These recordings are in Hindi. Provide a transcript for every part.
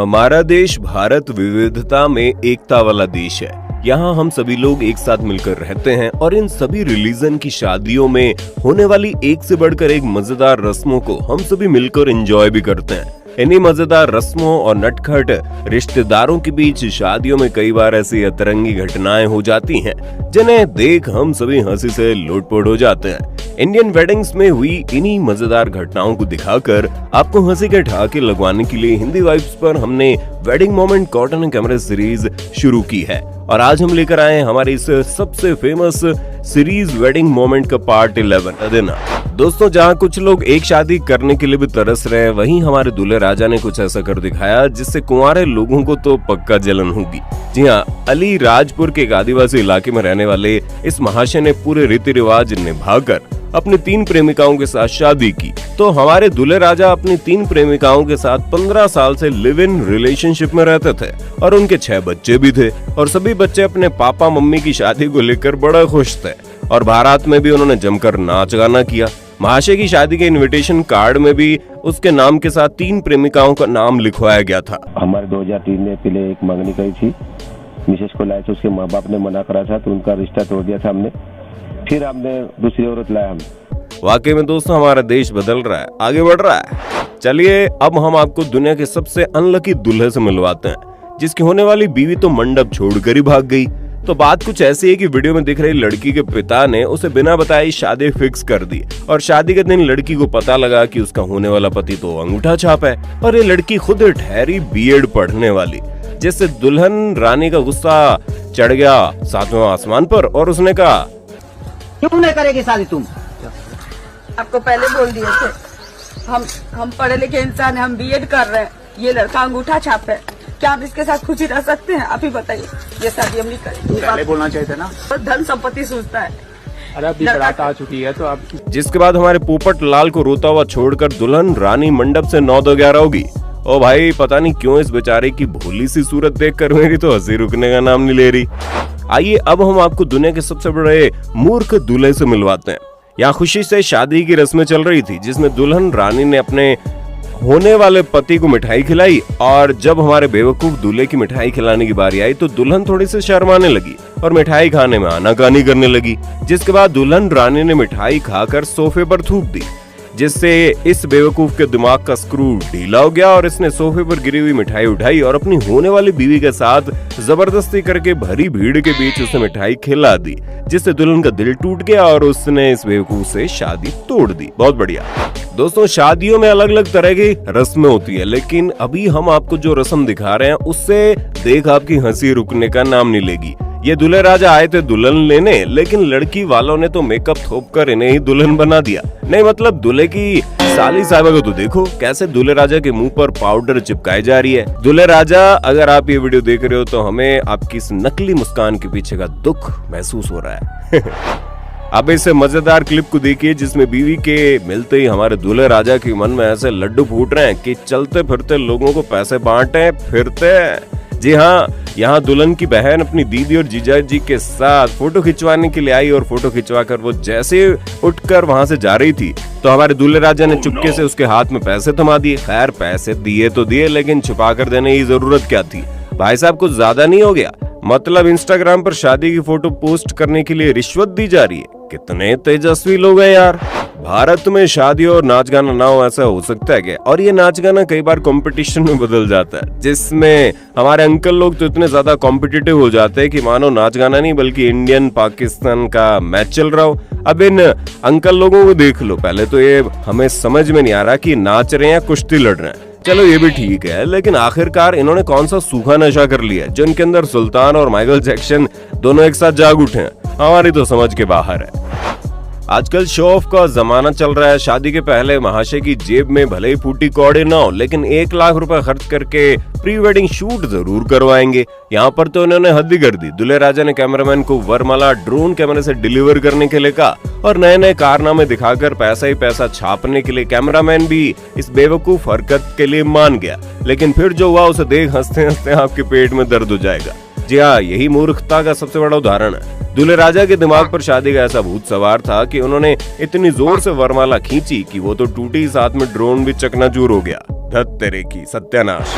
हमारा देश भारत विविधता में एकता वाला देश है। यहाँ हम सभी लोग एक साथ मिलकर रहते हैं और इन सभी रिलीजन की शादियों में होने वाली एक से बढ़कर एक मजेदार रस्मों को हम सभी मिलकर एंजॉय भी करते हैं। इन्हीं मजेदार रस्मों और नटखट रिश्तेदारों के बीच शादियों में कई बार ऐसी अतरंगी घटनाएं हो जाती हैं जिन्हें देख हम सभी हंसी से लोटपोट हो जाते हैं। इंडियन वेडिंग्स में हुई इन्हीं मजेदार घटनाओं को दिखाकर आपको हंसी के ठहाके लगवाने के लिए हिंदी वाइब्स पर हमने wedding moment cotton camera series शुरू की है और आज हम लेकर आए हैं हमारी इस सबसे फेमस सीरीज वेडिंग मोमेंट का पार्ट 11 दोस्तों, जहां कुछ लोग एक शादी करने के लिए भी तरस रहे हैं, वहीं हमारे दूल्हे राजा ने कुछ ऐसा कर दिखाया जिससे कुंवारे लोगों को तो पक्का जलन होगी। जी हाँ, अली राजपुर के एक आदिवासी इलाके में रहने वाले इस महाशय ने पूरे रीति रिवाज निभाकर अपनी 3 प्रेमिकाओं के साथ शादी की। तो हमारे दूल्हे राजा अपनी 3 प्रेमिकाओं के साथ 15 साल से लिव इन रिलेशनशिप में रहते थे और उनके 6 बच्चे भी थे और सभी बच्चे अपने पापा मम्मी की शादी को लेकर बड़ा खुश थे और बारात में भी उन्होंने जमकर नाच गाना किया। महाशय की शादी के इनविटेशन कार्ड में भी उसके नाम के साथ 3 प्रेमिकाओं का नाम लिखवाया गया था। हमारे 2003 में पहले एक मंगनी करी थी, मिसेस को लाए थे, उसके माँ बाप ने मना करा था तो उनका रिश्ता तोड़ दिया था हमने, फिर हमने दूसरी औरत लाया। हम वाकई में दोस्तों हमारा देश बदल रहा है, आगे बढ़ रहा है। चलिए अब हम आपको दुनिया के सबसे अनलकी दूल्हे से मिलवाते हैं जिसकी होने वाली बीवी तो मंडप छोड़कर ही भाग गई। तो बात कुछ ऐसी है कि वीडियो में दिख रही लड़की के पिता ने उसे बिना बताए शादी फिक्स कर दी और शादी के दिन लड़की को पता लगा कि उसका होने वाला पति तो अंगूठा छाप है और ये लड़की खुद ठहरी बीएड पढ़ने वाली, जिससे दुल्हन रानी का गुस्सा चढ़ गया 7वें आसमान पर और उसने कहा, क्यों नहीं करेगी शादी तुम? आपको पहले बोल दिए थे, हम पढ़े लिखे इंसान हैं, हम बीएड कर रहे हैं, ये लड़का अंगूठा छाप है, क्या आप इसके साथ खुशी रह सकते हैं? आप ही बताइए, ये शादी हम नहीं करेंगे। पहले बोलना चाहिए था ना। और धन संपत्ति सोचता है। अरे अभी बारात आ चुकी है तो आप। जिसके बाद हमारे पोपट लाल को रोता हुआ छोड़कर दुल्हन रानी मंडप से 9-11 होगी। ओ भाई, पता नहीं क्यों इस बेचारे की भोली सी सूरत देखकर मेरी तो हंसी रुकने का नाम नहीं ले रही। आइए अब हम आपको दुनिया के सबसे बड़े मूर्ख दूल्हे से मिलवाते हैं। यहाँ खुशी से शादी की रस्में चल रही थी जिसमें दुल्हन रानी ने अपने होने वाले पति को मिठाई खिलाई और जब हमारे बेवकूफ दूल्हे की मिठाई खिलाने की बारी आई तो दुल्हन थोड़ी सी शर्माने लगी और मिठाई खाने में आनाकानी करने लगी। जिसके बाद दुल्हन रानी ने मिठाई खाकर सोफे पर थूक दी जिससे इस बेवकूफ के दिमाग का स्क्रू ढीला हो गया और इसने सोफे पर गिरी हुई मिठाई उठाई और अपनी होने वाली बीवी के साथ जबरदस्ती करके भरी भीड़ के बीच उसे मिठाई खिला दी, जिससे दुल्हन का दिल टूट गया और उसने इस बेवकूफ से शादी तोड़ दी। बहुत बढ़िया दोस्तों, शादियों में अलग अलग तरह की रस्में होती है, लेकिन अभी हम आपको जो रस्म दिखा रहे हैं उससे देख आपकी हंसी रुकने का नाम नहीं लेगी। ये दूल्हे राजा आए थे दुल्हन लेने, लेकिन लड़की वालों ने तो मेकअप थोपकर इन्हें ही दुल्हन बना दिया। नहीं मतलब दूल्हे की साली साहिबा को तो देखो कैसे दूल्हे राजा के मुंह पर पाउडर चिपकाई जा रही है। दूल्हे राजा, अगर आप ये वीडियो देख रहे हो तो हमें आपकी इस नकली मुस्कान के पीछे का दुख महसूस हो रहा है। अब इस मजेदार क्लिप को देखिए जिसमें बीवी के मिलते ही हमारे दूल्हे राजा के मन में ऐसे लड्डू फूट रहे हैं कि चलते फिरते लोगों को पैसे बांटे फिरते। जी हाँ, यहाँ दुल्हन की बहन अपनी दीदी और जीजा जी के साथ फोटो खिंचवाने के लिए आई और फोटो खिंचवाकर वो जैसे उठकर वहाँ से जा रही थी तो हमारे दूल्हे राजा ने चुपके से उसके हाथ में पैसे थमा दिए। खैर पैसे दिए तो दिए, लेकिन छुपा कर देने की जरूरत क्या थी? भाई साहब कुछ ज्यादा नहीं हो गया? मतलब इंस्टाग्राम पर शादी की फोटो पोस्ट करने के लिए रिश्वत दी जा रही है। कितने तेजस्वी लोग हैं यार। भारत में शादी और नाच गाना ना हो ऐसा हो सकता है क्या? और ये नाच गाना कई बार कंपटीशन में बदल जाता है जिसमें हमारे अंकल लोग तो इतने ज्यादा कॉम्पिटिटिव हो जाते हैं कि मानो नाच गाना नहीं बल्कि इंडियन पाकिस्तान का मैच चल रहा हो। अब इन अंकल लोगों को देख लो, पहले तो ये हमें समझ में नहीं आ रहा कि नाच रहे हैं या कुश्ती लड़ रहे हैं। चलो ये भी ठीक है, लेकिन आखिरकार इन्होंने कौन सा सूखा नशा कर लिया है जो इनके अंदर सुल्तान और माइकल जैक्सन दोनों एक साथ जाग उठे हैं? हमारी तो समझ के बाहर है। आजकल शो ऑफ का जमाना चल रहा है। शादी के पहले महाशय की जेब में भले ही फूटी कौड़ी ना हो, लेकिन 1 लाख रुपए खर्च करके प्री वेडिंग शूट जरूर करवाएंगे। यहाँ पर तो इन्होंने हद ही कर दी। दूल्हे राजा ने कैमरामैन को वरमाला ड्रोन कैमरे से डिलीवर करने के लिए कहा और नए नए कारनामे दिखाकर पैसा ही पैसा छापने के लिए कैमरामैन भी इस बेवकूफ हरकत के लिए मान गया। लेकिन फिर जो हुआ उसे देख हंसते हंसते आपके पेट में दर्द हो जाएगा। जी हाँ, यही मूर्खता का सबसे बड़ा उदाहरण है। दूल्हे राजा के दिमाग पर शादी का ऐसा भूत सवार था कि उन्होंने इतनी जोर से वरमाला खींची कि वो तो टूटी, साथ में ड्रोन भी चकनाचूर हो गया। धत तेरे की सत्यानाश।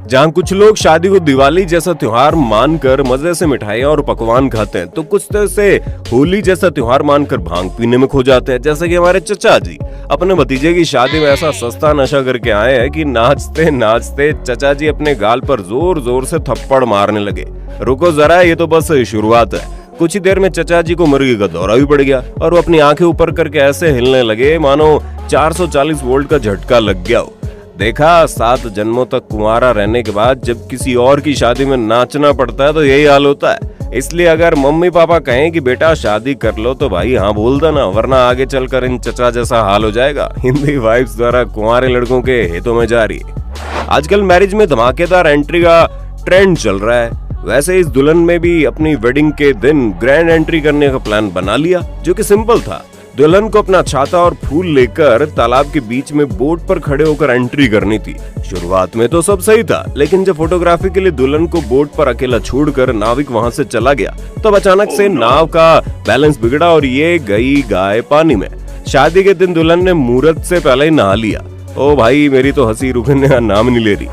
जहाँ कुछ लोग शादी को दिवाली जैसा त्योहार मानकर मजे से मिठाइयाँ और पकवान खाते हैं, तो कुछ तो इसे होली जैसा त्योहार मानकर भांग पीने में खो जाते हैं। जैसे कि हमारे चचा जी अपने भतीजे की शादी में ऐसा सस्ता नशा करके आए हैं कि नाचते नाचते चचा जी अपने गाल पर जोर जोर से थप्पड़ मारने लगे। रुको जरा, ये तो बस शुरुआत है। कुछ ही देर में चचा जी को मुर्गी का दौरा भी पड़ गया और वो अपनी आंखें ऊपर करके ऐसे हिलने लगे मानो 440 वोल्ट का झटका लग गया हो। देखा, 7 जन्मों तक कुंवारा रहने के बाद जब किसी और की शादी में नाचना पड़ता है तो यही हाल होता है। इसलिए अगर मम्मी पापा कहें कि बेटा शादी कर लो तो भाई हाँ बोल देना, वरना आगे चलकर इन चचा जैसा हाल हो जाएगा। हिंदी वाइब्स द्वारा कुंवारे लड़कों के हितों में जारी। आजकल मैरिज में धमाकेदार एंट्री का ट्रेंड चल रहा है। वैसे इस दुल्हन में भी अपनी वेडिंग के दिन ग्रैंड एंट्री करने का प्लान बना लिया, जो कि सिंपल था। दुल्हन को अपना छाता और फूल लेकर तालाब के बीच में बोट पर खड़े होकर एंट्री करनी थी। शुरुआत में तो सब सही था, लेकिन जब फोटोग्राफी के लिए दुल्हन को बोट पर अकेला छोड़कर नाविक वहां से चला गया, तब अचानक से नाव का बैलेंस बिगड़ा और ये गई गाय पानी में। शादी के दिन दुल्हन ने मुहूर्त से पहले ही नहा लिया। ओ भाई, मेरी तो हंसी रुकने का नाम नहीं ले रही।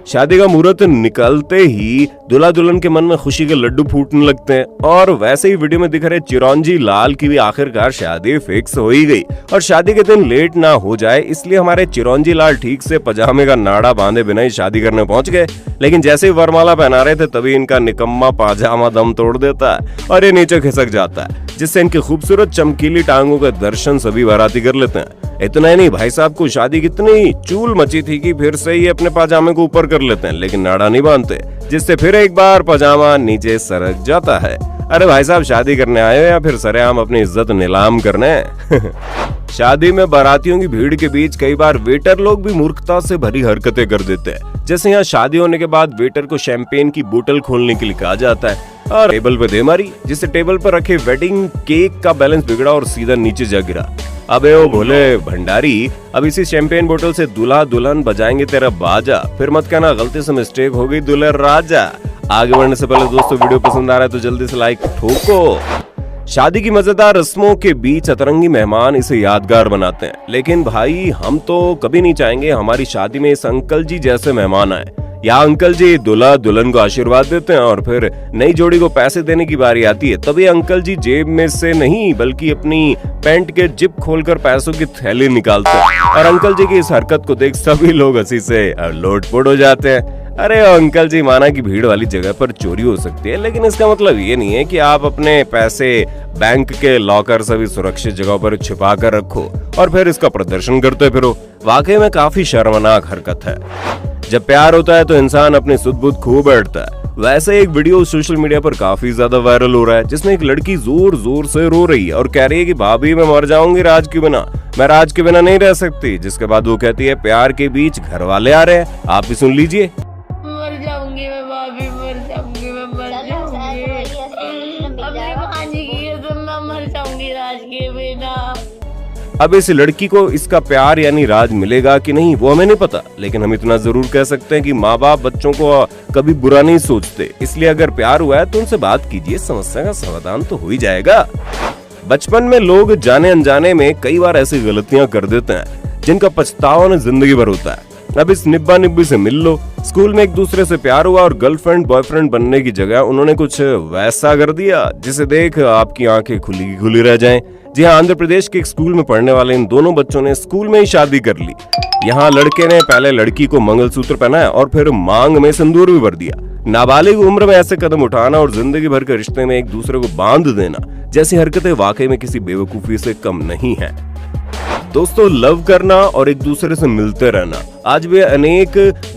शादी का मुहूर्त निकलते ही दूल्हा दुल्हन के मन में खुशी के लड्डू फूटने लगते हैं। और वैसे ही वीडियो में दिख रहे चिरौंजी लाल की भी आखिरकार शादी फिक्स हो ही गई। और शादी के दिन लेट ना हो जाए इसलिए हमारे चिरौंजी लाल ठीक से पजामे का नाड़ा बांधे बिना ही शादी करने पहुंच गए। लेकिन जैसे ही वरमाला पहना रहे थे तभी इनका निकम्मा पाजामा दम तोड़ देता है और ये नीचे खिसक जाता है, जिससे इनकी खूबसूरत चमकीली टांगों का दर्शन सभी बाराती कर लेते हैं। इतना ही नहीं, भाई साहब को शादी की इतनी चूल मची थी कि फिर से ही अपने पाजामे को ऊपर कर लेते हैं, लेकिन नाड़ा नहीं बांधते, जिससे फिर एक बार पजामा नीचे सरक जाता है। अरे भाई साहब, शादी करने आए हो या फिर सरेआम अपनी इज्जत नीलाम करने? शादी में बारातियों की भीड़ के बीच कई बार वेटर लोग भी मूर्खता से भरी हरकतें कर देते हैं। जैसे यहाँ शादी होने के बाद वेटर को शैंपेन की बोतल खोलने के लिए कहा जाता है और टेबल पे दे मारी, जिससे टेबल पर रखे वेडिंग केक का बैलेंस बिगड़ा और सीधा नीचे जा गिरा। अबे ओ भोले भंडारी, अब इसी शैंपेन बोतल से दूल्हा दुल्हन बजाएंगे तेरा बाजा, फिर मत कहना गलती से मिस्टेक हो गई दूल्हा राजा। आगे बढ़ने से पहले दोस्तों, वीडियो पसंद आ रहा है तो जल्दी से लाइक ठोको। शादी की मजेदार रस्मों के बीच अतरंगी मेहमान इसे यादगार बनाते हैं, लेकिन भाई हम तो कभी नहीं चाहेंगे हमारी शादी में इस अंकल जी जैसे मेहमान आए। या अंकल जी दूल्हा दुल्हन को आशीर्वाद देते हैं और फिर नई जोड़ी को पैसे देने की बारी आती है, तभी अंकल जी जेब में से नहीं बल्कि अपनी पैंट के जिप खोलकर पैसों की थैली निकालते हैं। और अंकल जी की इस हरकत को देख सभी लोग हंसी से लोटपोट हो जाते हैं। अरे अंकल जी, माना कि भीड़ वाली जगह पर चोरी हो सकती है, लेकिन इसका मतलब ये नहीं है कि आप अपने पैसे बैंक के लॉकर से भी सुरक्षित जगह पर छिपा कर रखो और फिर इसका प्रदर्शन करते फिरो। वाकई में काफी शर्मनाक हरकत है। जब प्यार होता है तो इंसान अपनी सुध बुध खो बैठता है। वैसे एक वीडियो सोशल मीडिया पर काफी ज्यादा वायरल हो रहा है, जिसमें एक लड़की जोर जोर से रो रही है और कह रही है कि भाभी मैं मर जाऊंगी राज के बिना, मैं राज के बिना नहीं रह सकती। जिसके बाद वो कहती है प्यार के बीच घर वाले आ रहे हैं, आप भी सुन लीजिए। मर जाऊंगी मैं भाभी, मर जाऊंगी मैं, मर जाऊंगी अपनी भांजी की कसम, मैं मर जाऊंगी राज के बिना। अब इस लड़की को इसका प्यार यानी राज मिलेगा कि नहीं वो हमें नहीं पता, लेकिन हम इतना जरूर कह सकते हैं कि माँ बाप बच्चों को कभी बुरा नहीं सोचते। इसलिए अगर प्यार हुआ है तो उनसे बात कीजिए, समस्या का समाधान तो हो ही जाएगा। बचपन में लोग जाने अनजाने में कई बार ऐसी गलतियां कर देते हैं जिनका पछतावा उन्हें जिंदगी भर होता है। अब इस निब्बा निब्बी से मिल लो। स्कूल में एक दूसरे से प्यार हुआ और गर्लफ्रेंड बॉयफ्रेंड बनने की जगह उन्होंने कुछ वैसा कर दिया जिसे देख आपकी आंखें खुली खुली रह जाएं। जी हाँ, आंध्र प्रदेश के एक स्कूल में पढ़ने वाले इन दोनों बच्चों ने स्कूल में ही शादी कर ली। यहाँ लड़के ने पहले लड़की को मंगलसूत्र पहनाया और फिर मांग में सिंदूर भी भर दिया। नाबालिग उम्र में ऐसे कदम उठाना और जिंदगी भर के रिश्ते में एक दूसरे को बांध देना जैसी हरकतें वाकई में किसी बेवकूफी से कम नहीं है। दोस्तों, लव करना और एक दूसरे से मिलते रहना आज भी अनेक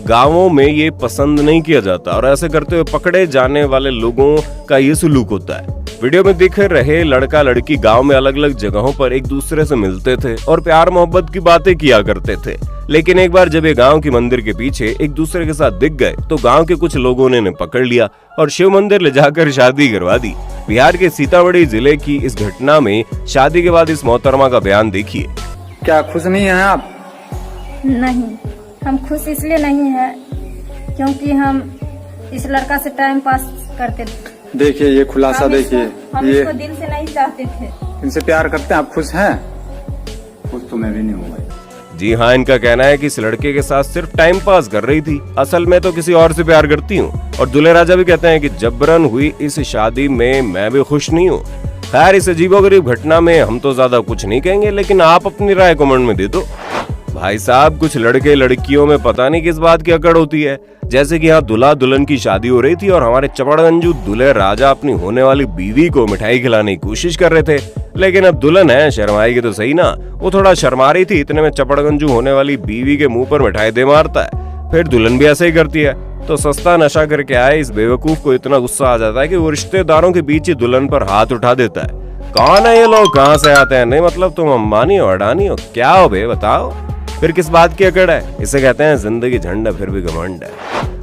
गांवों में ये पसंद नहीं किया जाता और ऐसे करते हुए पकड़े जाने वाले लोगों का ये सलूक होता है। वीडियो में दिख रहे लड़का लड़की गांव में अलग अलग जगहों पर एक दूसरे से मिलते थे और प्यार मोहब्बत की बातें किया करते थे, लेकिन एक बार जब ये गांव के मंदिर के पीछे एक दूसरे के साथ दिख गए तो गांव के कुछ लोगों ने पकड़ लिया और शिव मंदिर ले जाकर शादी करवा दी। बिहार के सीतामढ़ी जिले की इस घटना में शादी के बाद इस मोहतरमा का बयान देखिए। क्या खुश नहीं हैं आप? नहीं, हम खुश इसलिए नहीं है क्योंकि हम इस लड़का से टाइम पास करते थे। देखिए ये खुलासा, देखिए हम ये इसको दिल से नहीं चाहते थे। इनसे प्यार करते हैं, आप खुश हैं? खुश तो मैं भी नहीं हूँ भाई। जी हाँ, इनका कहना है कि इस लड़के के साथ सिर्फ टाइम पास कर रही थी, असल में तो किसी और से प्यार करती हूँ। और दूल्हे राजा भी कहते हैं कि जबरन हुई इस शादी में मैं भी खुश नहीं हूँ। खैर, इस अजीबोगरीब घटना में हम तो ज्यादा कुछ नहीं कहेंगे, लेकिन आप अपनी राय कमेंट में दे दो। भाई साहब, कुछ लड़के लड़कियों में पता नहीं किस बात की अकड़ होती है। जैसे कि यहाँ दूल्हा दुल्हन की शादी हो रही थी और हमारे चपड़गंजू दूल्हे राजा अपनी होने वाली बीवी को मिठाई खिलाने की कोशिश कर रहे थे, लेकिन अब दुल्हन है, शर्माएगी तो सही ना। वो थोड़ा शर्मा रही थी, इतने में चपड़गंजू होने वाली बीवी के मुंह पर मिठाई दे मारता है। फिर दुल्हन भी ऐसे ही करती है। तो सस्ता नशा करके आए इस बेवकूफ को इतना गुस्सा आ जाता है कि वो रिश्तेदारों के बीच ही दुल्हन पर हाथ उठा देता है। कौन है ये लोग, कहाँ से आते हैं? नहीं मतलब तुम अंबानी हो, अडानी हो, क्या हो बे, बताओ। फिर किस बात की अकड़ है? इसे कहते हैं जिंदगी झंड है फिर भी घमंड है।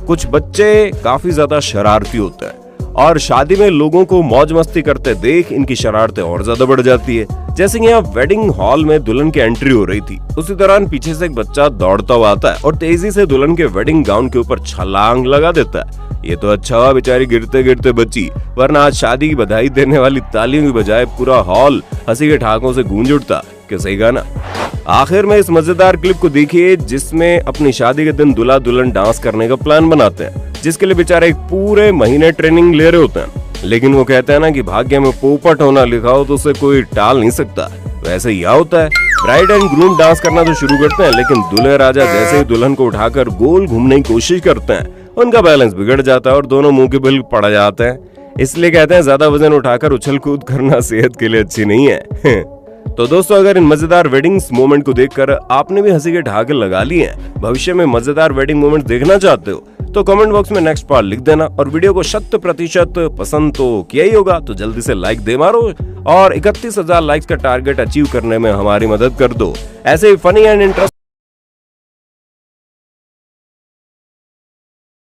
कुछ बच्चे काफी ज्यादा शरारती होते हैं और शादी में लोगों को मौज मस्ती करते देख इनकी शरारतें और ज्यादा बढ़ जाती है। जैसे कि यहाँ वेडिंग हॉल में दुल्हन की एंट्री हो रही थी, उसी दौरान पीछे से एक बच्चा दौड़ता हुआ आता है और तेजी से दुल्हन के वेडिंग गाउन के ऊपर छलांग लगा देता है। ये तो अच्छा हुआ बेचारी गिरते गिरते बची, वरना आज शादी की बधाई देने वाली तालियों की बजाय पूरा हॉल हंसी के ठहाकों से गूंज उठता। क्या सही गाना। आखिर में इस मजेदार क्लिप को देखिए जिसमें अपनी शादी के दिन दूल्हा दुल्हन डांस करने का प्लान बनाते हैं, जिसके लिए बेचारे एक पूरे महीने ट्रेनिंग ले रहे होते हैं। लेकिन वो कहते हैं ना कि भाग्य में पोपट होना लिखा हो तो उसे कोई टाल नहीं सकता। वैसे यह होता है, ब्राइड एंड ग्रूम डांस करना तो शुरू करते हैं, लेकिन दूल्हे राजा जैसे ही दुल्हन को उठाकर गोल घूमने की कोशिश करते हैं, उनका बैलेंस बिगड़ जाता है और दोनों मुंह के बल पड़ जाते हैं। इसलिए कहते हैं ज्यादा वजन उठाकर उछल कूद करना सेहत के लिए अच्छी नहीं है। तो दोस्तों, अगर इन मजेदार वेडिंग्स मोमेंट को देखकर आपने भी हंसी के ठहाके लगा लिए हैं, भविष्य में मजेदार वेडिंग मोमेंट देखना चाहते हो, तो कमेंट बॉक्स में नेक्स्ट पार्ट लिख देना और वीडियो को 100% पसंद तो किया ही होगा, तो जल्दी से लाइक दे मारो और 31,000 लाइक्स का टारगेट अचीव करने में हमारी मदद कर दो। ऐसे ही फनी एंड इंटरेस्टिंग